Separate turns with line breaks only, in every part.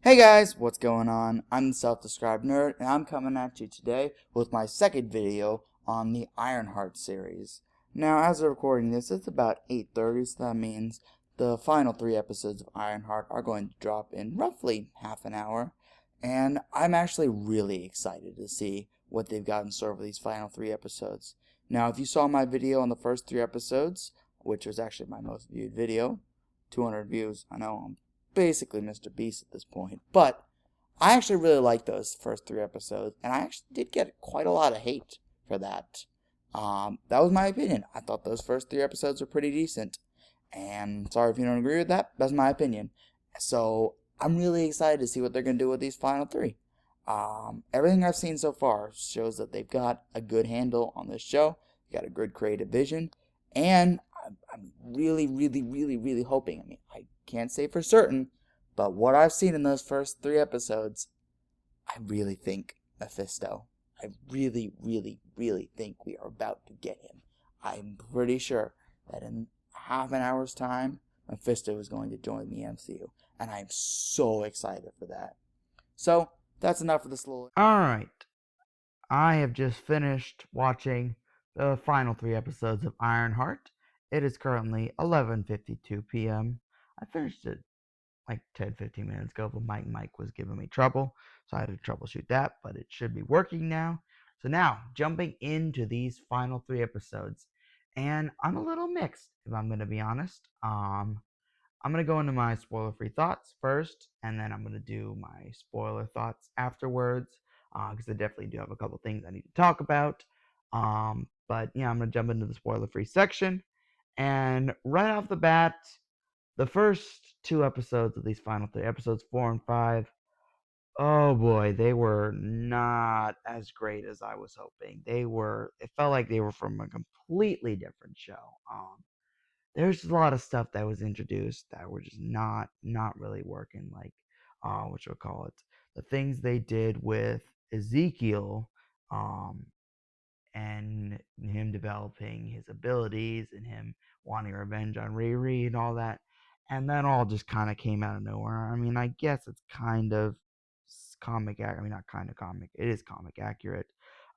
Hey guys, what's going on? I'm the self-described nerd, and I'm coming at you today with my second video on the Ironheart series. Now, as of recording this, it's about 8:30, so that means the final 3 episodes of Ironheart are going to drop in roughly half an hour, and I'm actually really excited to see what they've got in store for these final 3 episodes. Now, if you saw my video on the first 3 episodes, which was actually my most viewed video, 200 views, I know I'm basically Mr. Beast at this point. But I actually really liked those first 3 episodes, and I actually did get quite a lot of hate for that. That was my opinion. I thought those first 3 episodes were pretty decent, and sorry if you don't agree with that. That's my opinion. So I'm really excited to see what they're gonna do with these final 3. Everything I've seen so far shows that they've got a good handle on this show. They got a good creative vision, and I'm really, really, really, really hoping. I mean, I can't say for certain, but what I've seen in those first 3 episodes, I really think Mephisto. I really, really, really think we are about to get him. I'm pretty sure that in half an hour's time, Mephisto is going to join the MCU, and I'm so excited for that. So, that's enough of this little.
Alright, I have just finished watching the final 3 episodes of Ironheart. It is currently 11:52 p.m. I finished it like 10-15 minutes ago, but Mike was giving me trouble, so I had to troubleshoot that, but it should be working now. So now, jumping into these final 3 episodes, and I'm a little mixed, if I'm going to be honest. I'm going to go into my spoiler-free thoughts first, and then I'm going to do my spoiler thoughts afterwards, because I definitely do have a couple things I need to talk about. But yeah, I'm going to jump into the spoiler-free section. And right off the bat, the first 2 episodes of these final 3 episodes, 4 and 5, oh boy, they were not as great as I was hoping. It felt like they were from a completely different show. There's a lot of stuff that was introduced that were just not really working, like what you'll call it, the things they did with Ezekiel, um and him developing his abilities and him wanting revenge on Riri and all that, and that all just kind of came out of nowhere. I mean, I guess it's kind of I mean, not kind of comic, it is comic accurate,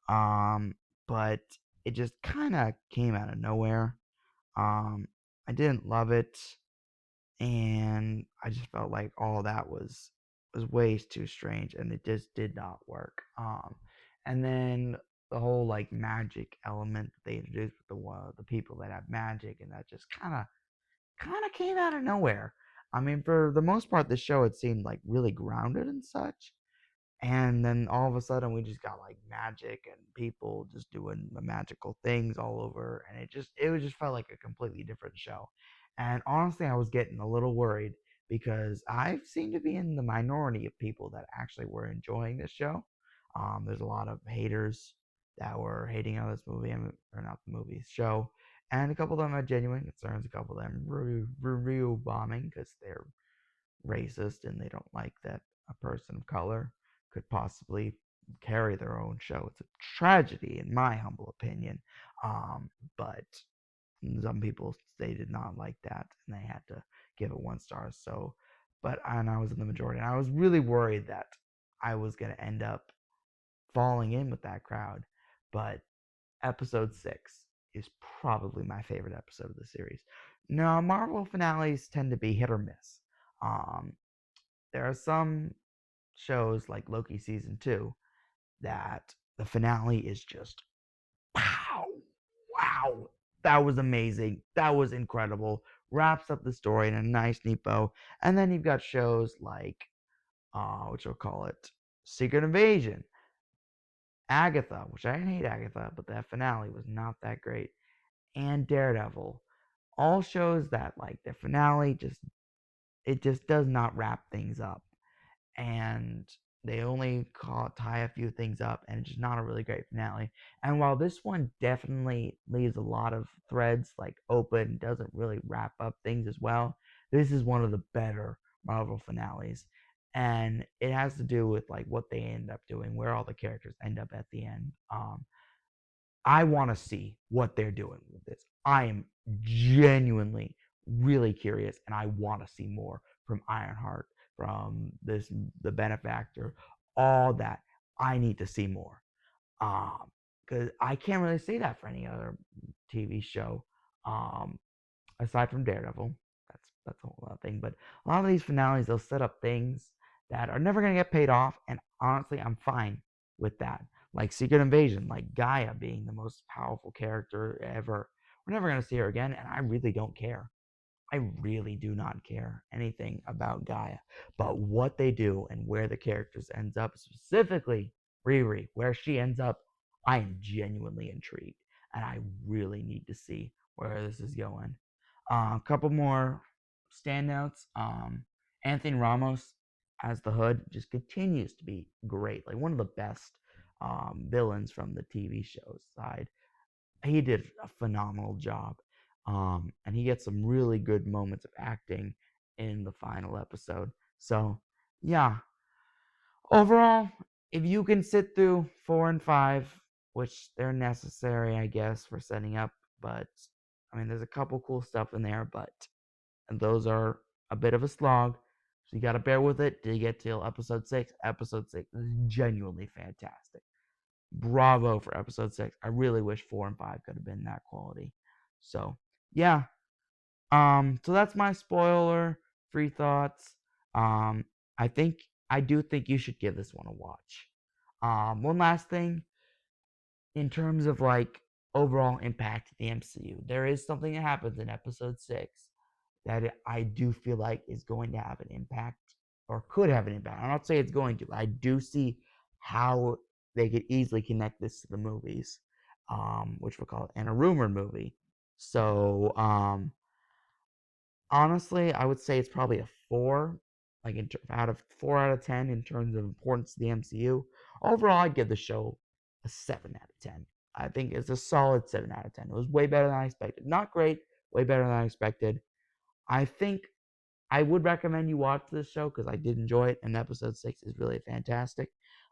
um but it just kind of came out of nowhere. um, I didn't love it, and I just felt like all that was way too strange, and it just did not work. And then the whole like magic element that they introduced with the people that have magic, and that just kind of came out of nowhere. I mean, for the most part, the show it seemed like really grounded and such, and then all of a sudden we just got like magic and people just doing the magical things all over, and it just felt like a completely different show. And honestly, I was getting a little worried because I seem to be in the minority of people that actually were enjoying this show. There's a lot of haters that were hating on this movie, or not the movie, show, and a couple of them had genuine concerns. A couple of them review bombing because they're racist and they don't like that a person of color could possibly carry their own show. It's a tragedy, in my humble opinion. But some people they did not like that, and they had to give it 1 star. So, and I was in the majority, and I was really worried that I was going to end up falling in with that crowd. But episode 6 is probably my favorite episode of the series. Now, Marvel finales tend to be hit or miss. Um, there are some shows like Loki season 2 that the finale is just wow, wow, that was amazing, that was incredible, wraps up the story in a nice neat bow. And then you've got shows like what you'll call it, Secret Invasion, Agatha, which I didn't hate Agatha, but that finale was not that great, and Daredevil. All shows that like the finale just does not wrap things up, and they only tie a few things up, and it's just not a really great finale. And while this one definitely leaves a lot of threads like open, doesn't really wrap up things as well, this is one of the better Marvel finales. And it has to do with like what they end up doing, where all the characters end up at the end. I want to see what they're doing with this. I am genuinely really curious, and I want to see more from Ironheart from the benefactor, all that. I need to see more. Because I can't really say that for any other TV show, um, aside from Daredevil. That's a whole other thing. But a lot of these finales, they'll set up things that are never gonna get paid off, and honestly, I'm fine with that. Like Secret Invasion, like Gaia being the most powerful character ever. We're never gonna see her again, and I really don't care. I really do not care anything about Gaia. But what they do and where the characters ends up, specifically Riri, where she ends up, I am genuinely intrigued. And I really need to see where this is going. A couple more standouts. Anthony Ramos as the Hood just continues to be great. Like one of the best villains from the TV show side. He did a phenomenal job. And he gets some really good moments of acting in the final episode. So, yeah, overall, if you can sit through 4 and 5, which they're necessary, I guess, for setting up, but I mean, there's a couple cool stuff in there, but and those are a bit of a slog. So you got to bear with it till you get till episode 6. Episode 6 is genuinely fantastic. Bravo for episode 6. I really wish 4 and 5 could have been that quality. So, yeah. So that's my spoiler free thoughts. Um, I do think you should give this one a watch. One last thing in terms of like overall impact to the MCU. There is something that happens in episode 6 that I do feel like is going to have an impact or could have an impact. I'm not saying it's going to, but I do see how they could easily connect this to the movies, which we'll call it, and a rumored movie. So, honestly, I would say it's probably a 4, like out of 4 out of 10 in terms of importance to the MCU. Overall, I'd give the show a 7 out of 10. I think it's a solid 7 out of 10. It was way better than I expected. Not great, way better than I expected. I think I would recommend you watch this show because I did enjoy it, and episode 6 is really fantastic.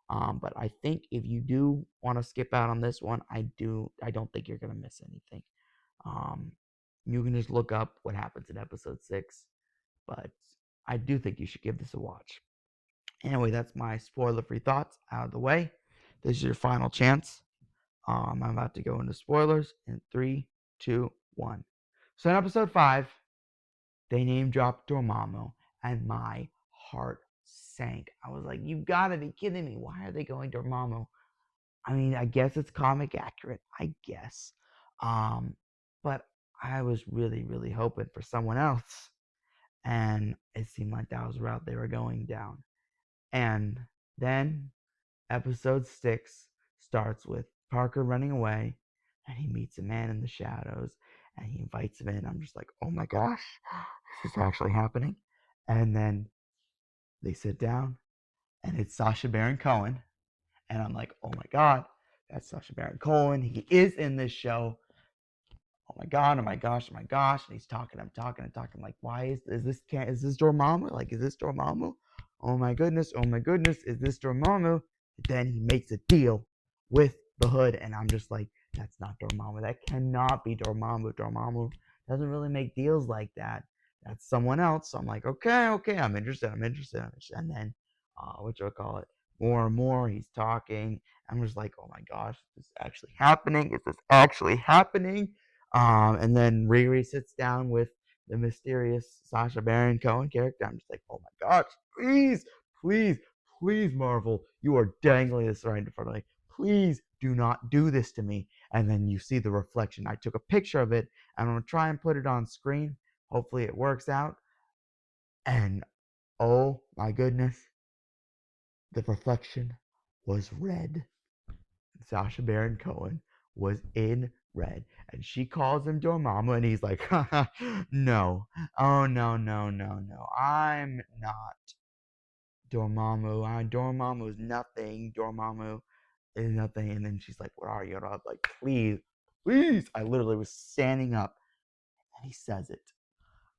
But I think if you do want to skip out on this one, I don't think you're gonna miss anything. Um, you can just look up what happens in episode 6, but I do think you should give this a watch. Anyway, that's my spoiler-free thoughts out of the way. This is your final chance. I'm about to go into spoilers in 3, 2, 1. So in episode 5, they name dropped Dormammu, and my heart sank. I was like, you gotta be kidding me. Why are they going Dormammu? I mean, I guess it's comic accurate, I guess. But I was really, really hoping for someone else. And it seemed like that was the route they were going down. And then episode 6 starts with Parker running away, and he meets a man in the shadows, and he invites him in. I'm just like, oh my gosh, this is actually happening. And then they sit down, and it's Sacha Baron Cohen, and I'm like, oh my god, that's Sacha Baron Cohen. He is in this show. Oh my god, oh my gosh, oh my gosh. And he's talking, I'm talking, I'm talking. I'm like, why is this Dormammu? Like, is this Dormammu? Oh my goodness, is this Dormammu? Then he makes a deal with the Hood, and I'm just like, that's not Dormammu. That cannot be Dormammu. Dormammu doesn't really make deals like that. That's someone else. So I'm like, okay, I'm interested. And then, what you call it? More and more, he's talking. I'm just like, oh my gosh, is this actually happening? Is this actually happening? And then Riri sits down with the mysterious Sacha Baron Cohen character. I'm just like, oh my gosh, please, please, please, Marvel, you are dangling this right in front of me. Please do not do this to me. And then you see the reflection. I took a picture of it. I'm going to try and put it on screen. Hopefully it works out. And oh my goodness, the reflection was red. Sacha Baron Cohen was in red. And she calls him Dormammu, and he's like, haha, no. Oh, no, no, no, no. I'm not Dormammu. Dormammu is nothing. Dormammu is nothing. And then she's like, what are you? And I'm like, please, please. I literally was standing up, and he says it.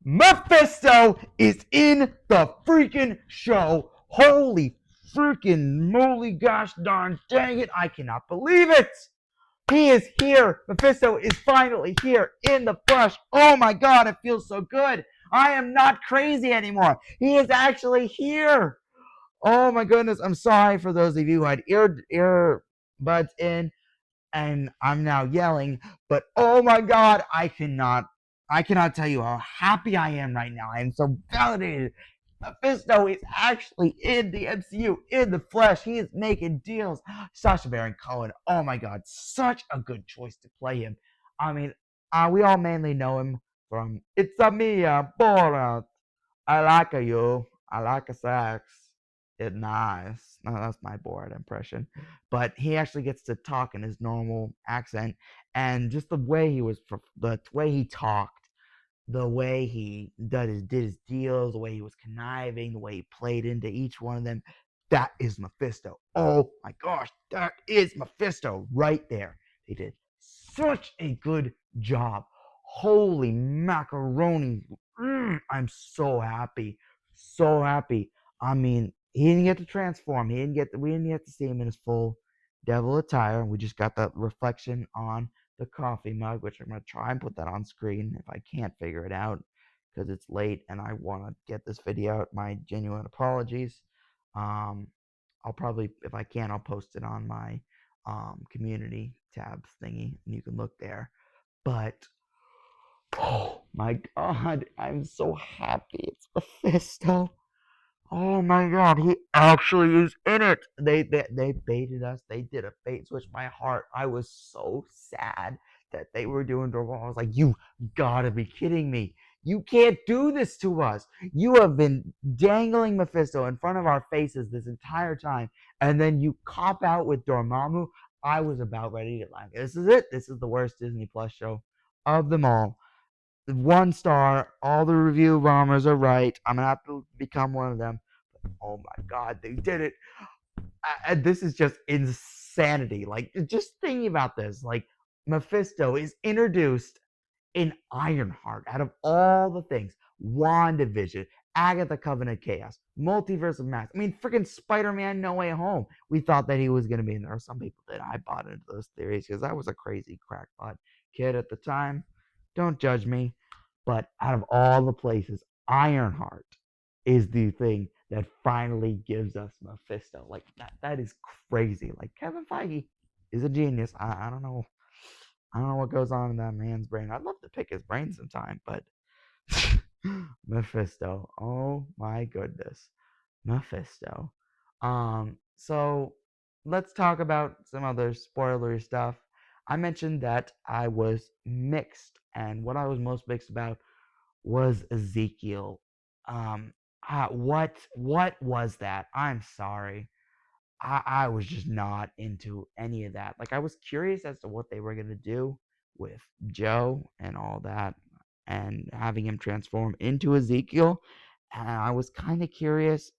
Mephisto is in the freaking show. Holy freaking moly, gosh darn dang it. I cannot believe it. He is here. Mephisto is finally here in the flesh. Oh my god, it feels so good. I am not crazy anymore. He is actually here. Oh my goodness. I'm sorry for those of you who had earbuds in and I'm now yelling, but oh my god, I cannot tell you how happy I am right now. I am so validated. Mephisto is actually in the MCU, in the flesh. He is making deals. Sacha Baron Cohen, oh my god, such a good choice to play him. I mean, we all mainly know him from It's a me, Borat. I like a you. I like a sex. It's nice. No, that's my Borat impression. But he actually gets to talk in his normal accent, and just the way he talked, the way he did his deals, the way he was conniving, the way he played into each one of them. That is Mephisto. Oh my gosh, that is Mephisto right there. They did such a good job. Holy macaroni. I'm so happy. So happy. I mean, he didn't get to transform. We didn't get to see him in his full devil attire. We just got that reflection on the coffee mug, which I'm going to try and put that on screen if I can't figure it out because it's late and I want to get this video out. My genuine apologies. Um, I'll probably, if I can, I'll post it on my community tabs thingy and you can look there. But oh my god, I'm so happy it's Mephisto. Oh my god, he actually is in it. They baited us. They did a bait switch. My heart. I was so sad that they were doing Dorval. I was like, you gotta be kidding me. You can't do this to us. You have been dangling Mephisto in front of our faces this entire time, and then you cop out with Dormammu. I was about ready to like, this is it. This is the worst Disney Plus show of them all. 1 star. All the review bombers are right. I'm gonna have to become one of them. Oh my god, they did it. This is just insanity. Like, just thinking about this, like, Mephisto is introduced in Ironheart out of all the things. WandaVision, Agatha Covenant Chaos, Multiverse of Mass. I mean, freaking Spider-Man No Way Home. We thought that he was going to be in there. Some people did. I bought into those theories because I was a crazy crackpot kid at the time. Don't judge me. But out of all the places, Ironheart is the thing that finally gives us Mephisto. Like that is crazy. Like Kevin Feige is a genius. I don't know. I don't know what goes on in that man's brain. I'd love to pick his brain sometime, but Mephisto. Oh my goodness. Mephisto. So let's talk about some other spoilery stuff. I mentioned that I was mixed, and what I was most mixed about was Ezekiel. Um, what was that? I'm sorry. I was just not into any of that. Like I was curious as to what they were gonna do with Joe and all that, and having him transform into Ezekiel. And I was kind of curious,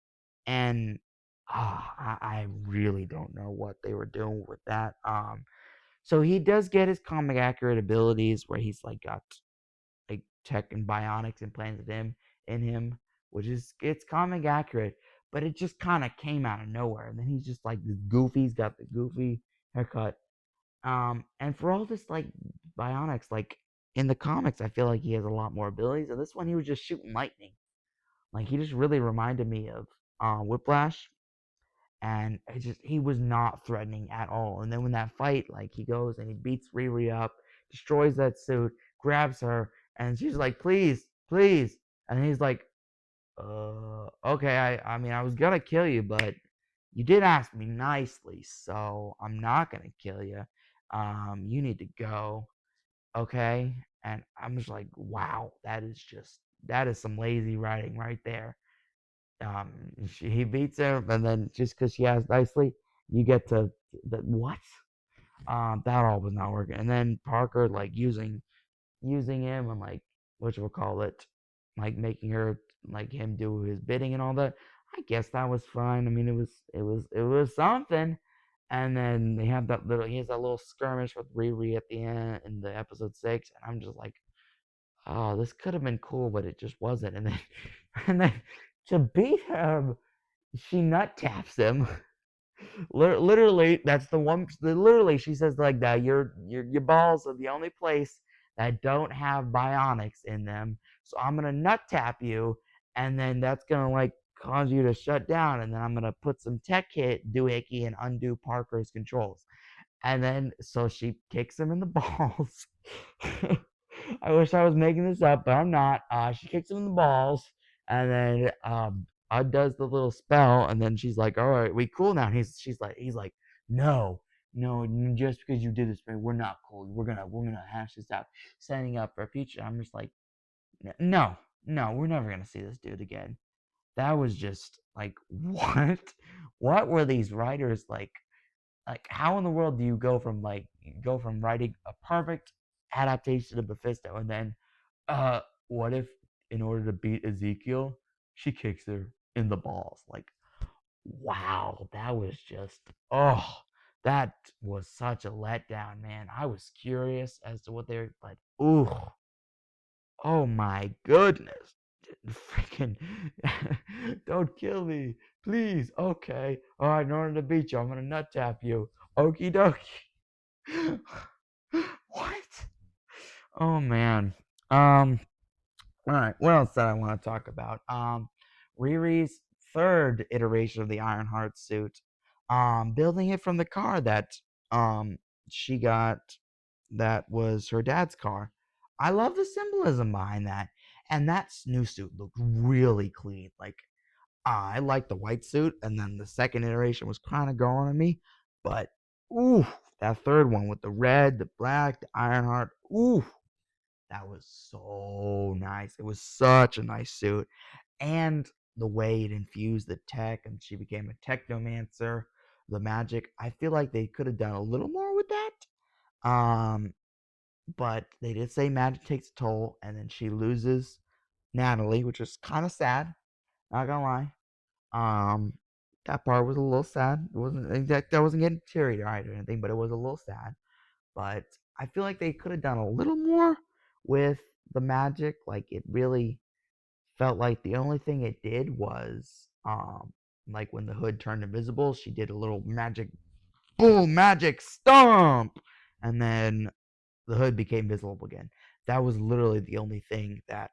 and I really don't know what they were doing with that. So he does get his comic accurate abilities where he's like got like tech and bionics implanted in him, which is it's comic accurate, but it just kind of came out of nowhere. And then he's just like this goofy. He's got the goofy haircut. And for all this like bionics, like in the comics, I feel like he has a lot more abilities. And this one, he was just shooting lightning. Like he just really reminded me of Whiplash, and it just he was not threatening at all. And then when that fight, like he goes and he beats Riri up, destroys that suit, grabs her, and she's like, "Please, please," and he's like, okay, I mean, I was gonna kill you, but you did ask me nicely, so I'm not gonna kill you. You need to go, okay?" And I'm just like, wow, that is some lazy writing right there. um he beats her, and then just because she asked nicely, you get to the what. That all was not working, and then Parker like using him and like what you will call it, like making her like him do his bidding and all that. I guess that was fine. I mean, it was something. And then they have that little he has that little skirmish with Riri at the end in the episode 6, and I'm just like, oh, this could have been cool, but it just wasn't. And then and then to beat him, she nut taps him. Literally, that's the one. Literally, she says like that. Your balls are the only place that don't have bionics in them. So I'm gonna nut tap you, and then that's gonna like cause you to shut down, and then I'm gonna put some tech hit doohickey and undo Parker's controls. And then so she kicks him in the balls. I wish I was making this up, but I'm not. She kicks him in the balls, and then undoes the little spell, and then she's like, "All right, we cool now." And he's like, "No, no, just because you did this, we're not cool. We're gonna hash this out, setting up for a future." I'm just like, "No, no, we're never gonna see this dude again." That was just like, what? What were these writers like? Like, how in the world do you go from writing a perfect adaptation of Mephisto, and then what if in order to beat Ezekiel she kicks her in the balls? Like, wow, that was just, oh, that was such a letdown, man. I was curious as to what they're like. Ooh, oh my goodness. Freaking don't kill me, please. Okay, all right, in order to beat you I'm gonna nut tap you. Okie dokie. What? Oh man. Um. All right. What else did I want to talk about? Riri's third iteration of the Ironheart suit. Building it from the car that um she got, that was her dad's car. I love the symbolism behind that, and that new suit looked really clean. Like, I liked the white suit, and then the second iteration was kind of growing on me, but ooh, that third one with the red, the black, the Ironheart, ooh, that was so nice. It was such a nice suit. And the way it infused the tech and she became a technomancer, the magic, I feel like they could have done a little more with that. But they did say magic takes a toll, and then she loses Natalie, which is kind of sad. Not gonna lie. Um, that part was a little sad. It wasn't exact. I wasn't getting teary eyed or anything, but it was a little sad. But I feel like they could have done a little more with the magic. Like, it really felt like the only thing it did was like when the hood turned invisible, she did a little magic boom, magic stomp, and then the hood became visible again. That was literally the only thing that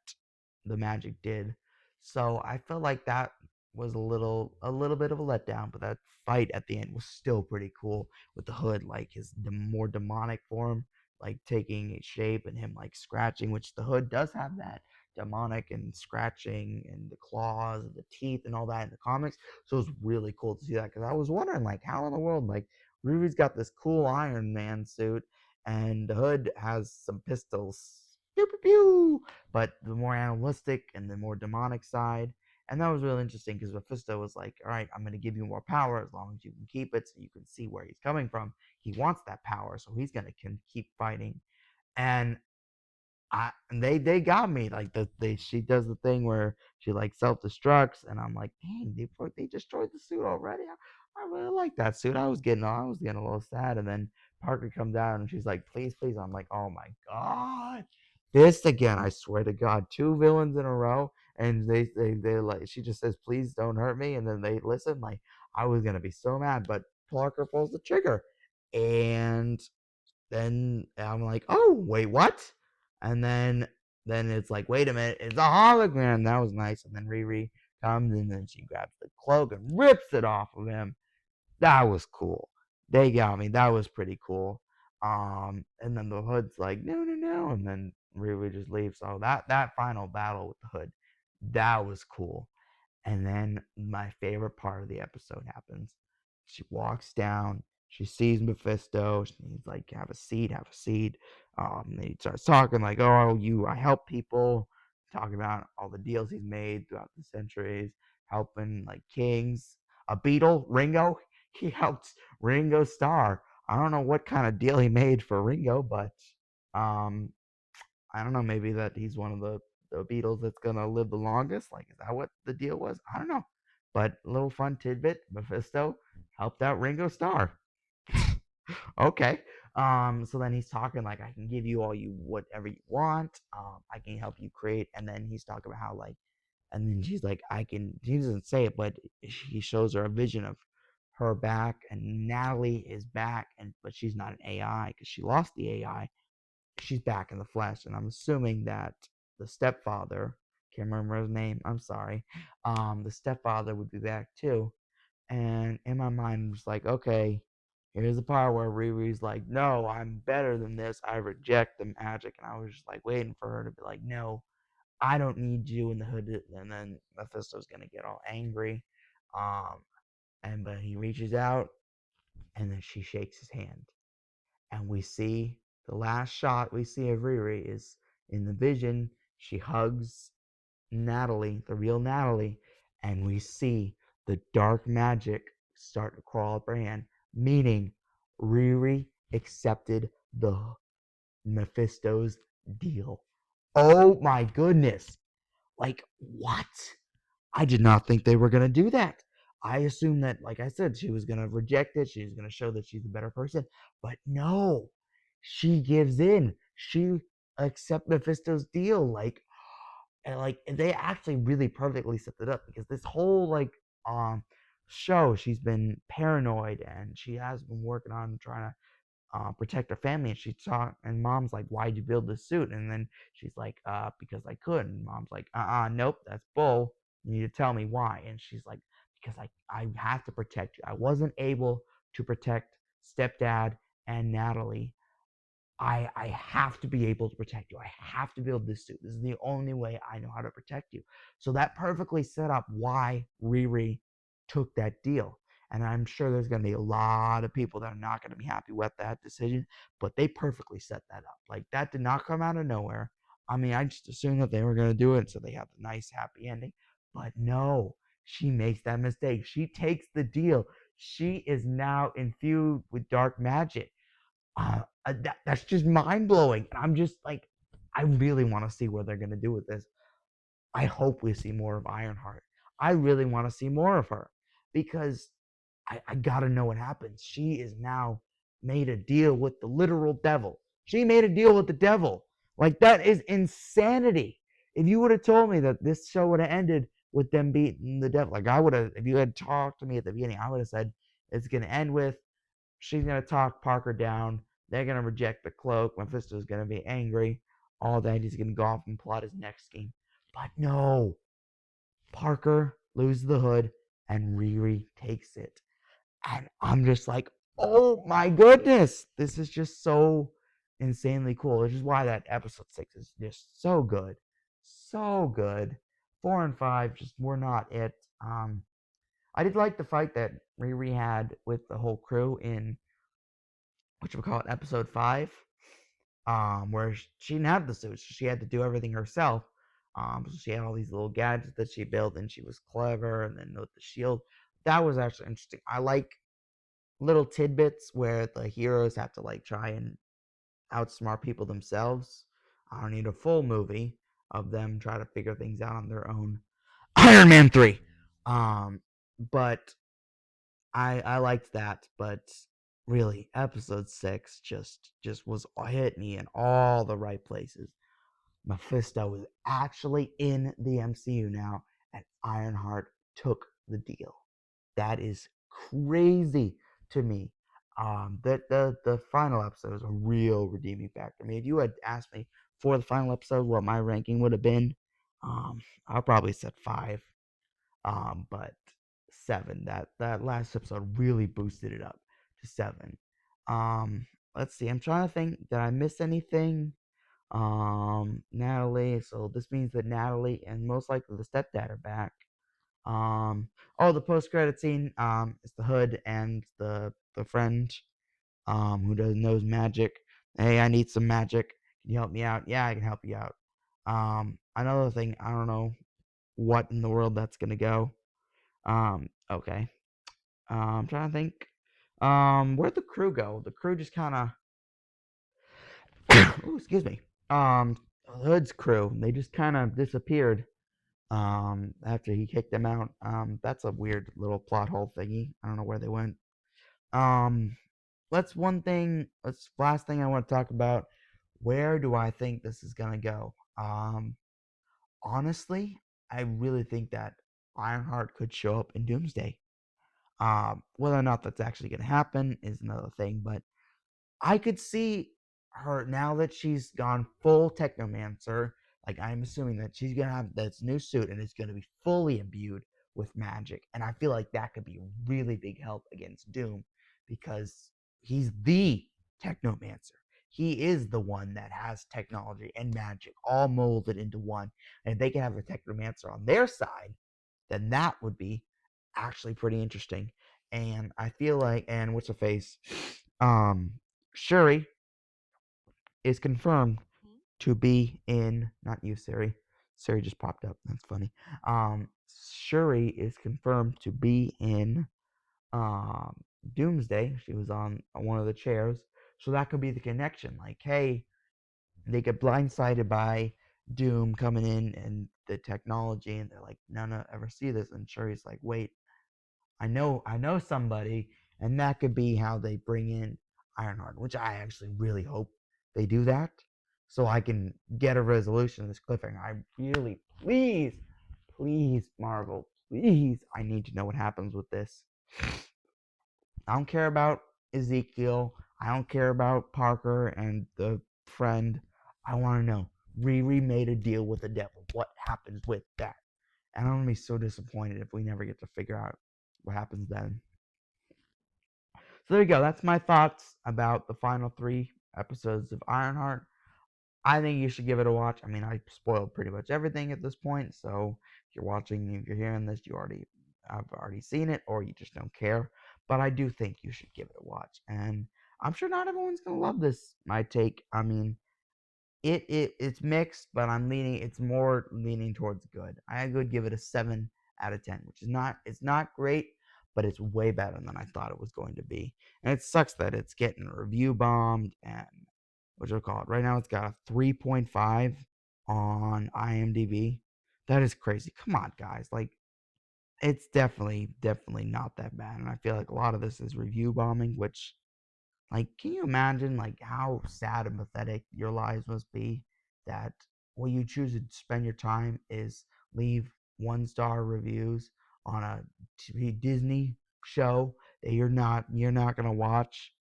the magic did. So I felt like that was a little bit of a letdown, but that fight at the end was still pretty cool with the hood, like his more demonic form, like taking shape, and him like scratching, which the hood does have that demonic and scratching and the claws and the teeth and all that in the comics. So it was really cool to see that, because I was wondering like, how in the world, like, Ruby's got this cool Iron Man suit and the hood has some pistols. Pew pew pew. But the more animalistic and the more demonic side. And that was really interesting because Mephisto was like, all right, I'm going to give you more power as long as you can keep it so you can see where he's coming from. He wants that power, so he's going to keep fighting. And they got me like she does the thing where she like self destructs, and I'm like, dang, they destroyed the suit already. I really like that suit. I was getting a little sad, and then Parker comes out and she's like, please, please. I'm like, oh my god, this again! I swear to God, two villains in a row, and they like, she just says, please don't hurt me, and then they listen. Like, I was gonna be so mad, but Parker pulls the trigger, and then I'm like, oh wait, what? And then it's like, wait a minute, it's a hologram. That was nice. And then Riri comes and then she grabs the cloak and rips it off of him. That was cool. They got me. That was pretty cool. And then the hood's like, no, no, no, and then Riri just leaves. So that final battle with the hood, that was cool. And then my favorite part of the episode happens. She walks down. She sees Mephisto. He's like, "Have a seat. Have a seat." And he starts talking like, "Oh, I help people." Talking about all the deals he's made throughout the centuries, helping like kings. A Beatle, Ringo. He helped Ringo Starr. I don't know what kind of deal he made for Ringo, but um, I don't know, maybe that he's one of the Beatles that's gonna live the longest. Like, is that what the deal was? I don't know. But a little fun tidbit: Mephisto helped out Ringo Starr. Okay. So then he's talking like, I can give you whatever you want. I can help you create. And then he's talking about how like, and then she's like, I can. He doesn't say it, but he shows her a vision of her back, and Natalie is back, and but she's not an AI because she lost the AI. She's back in the flesh, and I'm assuming that the stepfather, can't remember his name, I'm sorry, the stepfather would be back too. And in my mind, I'm just like, okay, here's the part where Riri's like, no, I'm better than this. I reject the magic. And I was just like waiting for her to be like, no, I don't need you in the hood. And then Mephisto's gonna get all angry. Um, but he reaches out and then she shakes his hand. And we see the last shot we see of Riri is in the vision. She hugs Natalie, the real Natalie, and we see the dark magic start to crawl up her hand, meaning Riri accepted the Mephisto's deal. Oh my goodness. Like, what? I did not think they were going to do that. I assumed that, like I said, she was going to reject it. She was going to show that she's a better person. But no, she gives in. She accepts Mephisto's deal. Like they actually really perfectly set it up because this whole um show she's been paranoid and she has been working on trying to protect her family. And she saw, and mom's like, "Why'd you build this suit?" And then she's like, because I could." And mom's like, nope, that's bull. You need to tell me why." And she's like, "Because I have to protect you. I wasn't able to protect stepdad and Natalie. I have to be able to protect you. I have to build this suit. This is the only way I know how to protect you." So that perfectly set up why Riri took that deal. And I'm sure there's going to be a lot of people that are not going to be happy with that decision, but they perfectly set that up. Like, that did not come out of nowhere. I mean, I just assumed that they were going to do it so they have the nice, happy ending. But no, she makes that mistake. She takes the deal. She is now infused with dark magic. That's just mind blowing. And I'm just like, I really want to see what they're gonna do with this. I hope we see more of Ironheart. I really want to see more of her because I gotta know what happens. She is now made a deal with the literal devil. She made a deal with the devil. Like, that is insanity. If you would have told me that this show would have ended with them beating the devil, like, I would have, if you had talked to me at the beginning, I would have said it's gonna end with she's going to talk Parker down. They're going to reject the cloak. Mephisto's going to be angry. All that. He's going to go off and plot his next scheme. But no. Parker loses the hood and Riri takes it. And I'm just like, oh my goodness. This is just so insanely cool. Which is why that episode 6 is just so good. So good. 4 and 5 just were not it. I did like the fight that Riri had with the whole crew in which we call it episode 5, where she didn't have the suits. She had to do everything herself. So she had all these little gadgets that she built, and she was clever. And then with the shield, that was actually interesting. I like little tidbits where the heroes have to like try and outsmart people themselves. I don't need a full movie of them try to figure things out on their own. Iron Man 3. But I liked that, but really, episode 6 just was hit me in all the right places. Mephisto is actually in the MCU now, and Ironheart took the deal. That is crazy to me. The final episode is a real redeeming factor. I mean, if you had asked me for the final episode what my ranking would have been, I probably said 5. But 7. That last episode really boosted it up to 7. Let's see. I'm trying to think. Did I miss anything? Natalie. So this means that Natalie and most likely the stepdad are back. Oh, the post credit scene. It's the hood and the friend. Who does knows magic. Hey, I need some magic. Can you help me out? Yeah, I can help you out. Another thing. I don't know what in the world that's gonna go. Okay. I'm trying to think. Where'd the crew go? The crew just kind of. Oh, excuse me. Hood's crew. They just kind of disappeared. After he kicked them out. That's a weird little plot hole thingy. I don't know where they went. Um, let's one thing. Let's last thing I want to talk about. Where do I think this is gonna go? Honestly, I really think that Ironheart could show up in Doomsday. Whether or not that's actually going to happen is another thing, but I could see her now that she's gone full technomancer. Like, I'm assuming that she's gonna have this new suit and it's gonna be fully imbued with magic. And I feel like that could be a really big help against Doom because he's the technomancer. He is the one that has technology and magic all molded into one. And if they can have a technomancer on their side, then that would be actually pretty interesting. And I feel like, and what's her face? Um, Shuri is confirmed to be in, not you, Siri. Siri just popped up. That's funny. Shuri is confirmed to be in um, Doomsday. She was on one of the chairs. So that could be the connection. Like, hey, they get blindsided by Doom coming in and the technology, and they're like, no, no, ever see this? And Shuri's like, wait, I know somebody, and that could be how they bring in Ironheart, which I actually really hope they do that, so I can get a resolution of this cliffhanger. I really, please, Marvel, please, I need to know what happens with this. I don't care about Ezekiel. I don't care about Parker and the friend. I want to know. Riri made a deal with the devil. What happens with that? And I'm gonna be so disappointed if we never get to figure out what happens then. So there you go. That's my thoughts about the final 3 episodes of Ironheart. I think you should give it a watch. I mean, I spoiled pretty much everything at this point. So if you're watching, if you're hearing this, you already have already seen it, or you just don't care. But I do think you should give it a watch. And I'm sure not everyone's gonna love this. My take. I mean, it's mixed, but it's more leaning towards good. I would give it a 7 out of 10, which is not it's not great, but it's way better than I thought it was going to be. And it sucks that it's getting review bombed and what you call it. Right now it's got a 3.5 on IMDb. That is crazy. Come on, guys. Like it's definitely not that bad. And I feel like a lot of this is review bombing, which like, can you imagine like how sad and pathetic your lives must be that what you choose to spend your time is leave 1-star reviews on a Disney show that you're not gonna watch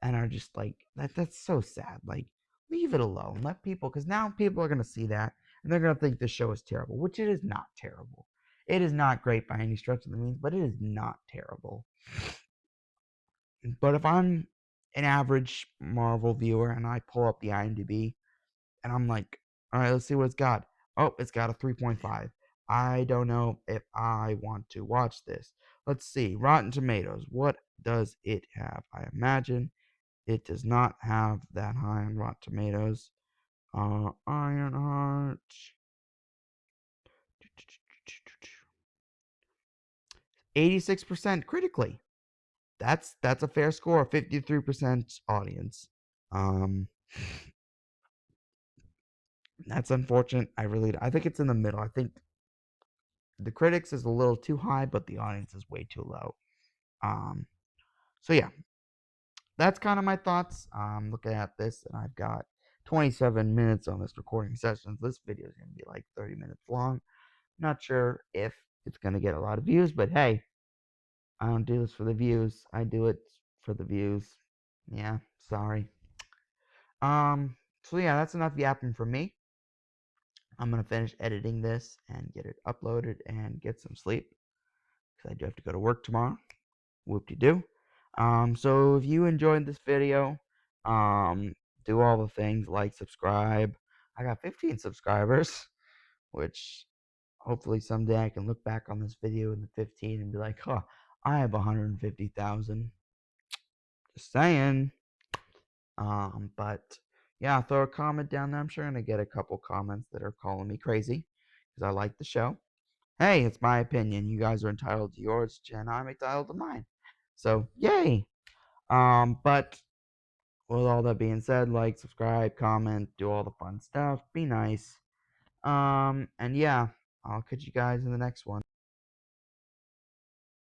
and are just like that's so sad. Like leave it alone. Let people because now people are gonna see that and they're gonna think the show is terrible, which it is not terrible. It is not great by any stretch of the means, but it is not terrible. But if I'm an average Marvel viewer and I pull up the IMDb and I'm like, all right, let's see what it's got. Oh, it's got a 3.5. I don't know if I want to watch this. Let's see. Rotten Tomatoes. What does it have? I imagine it does not have that high on Rotten Tomatoes. Ironheart. 86% critically. That's a fair score. 53% audience. Um, That's unfortunate. I think it's in the middle. I think the critics is a little too high, but the audience is way too low. Um, so yeah, that's kind of my thoughts. Looking at this, and I've got 27 minutes on this recording session. This video is gonna be like 30 minutes long. Not sure if it's gonna get a lot of views, but hey, I don't do this for the views. I do it for the views. Yeah, sorry. So yeah, that's enough yapping from me. I'm gonna finish editing this and get it uploaded and get some sleep because I do have to go to work tomorrow. Whoop-de-doo. So if you enjoyed this video, um, do all the things like subscribe. I got 15 subscribers, which hopefully someday I can look back on this video in the 15 and be like, huh, I have 150,000. Just saying. But yeah, throw a comment down there. I'm sure I'm gonna get a couple comments that are calling me crazy because I like the show. Hey, it's my opinion. You guys are entitled to yours, and I'm entitled to mine. So yay. But with all that being said, like, subscribe, comment, do all the fun stuff. Be nice. And yeah, I'll catch you guys in the next one.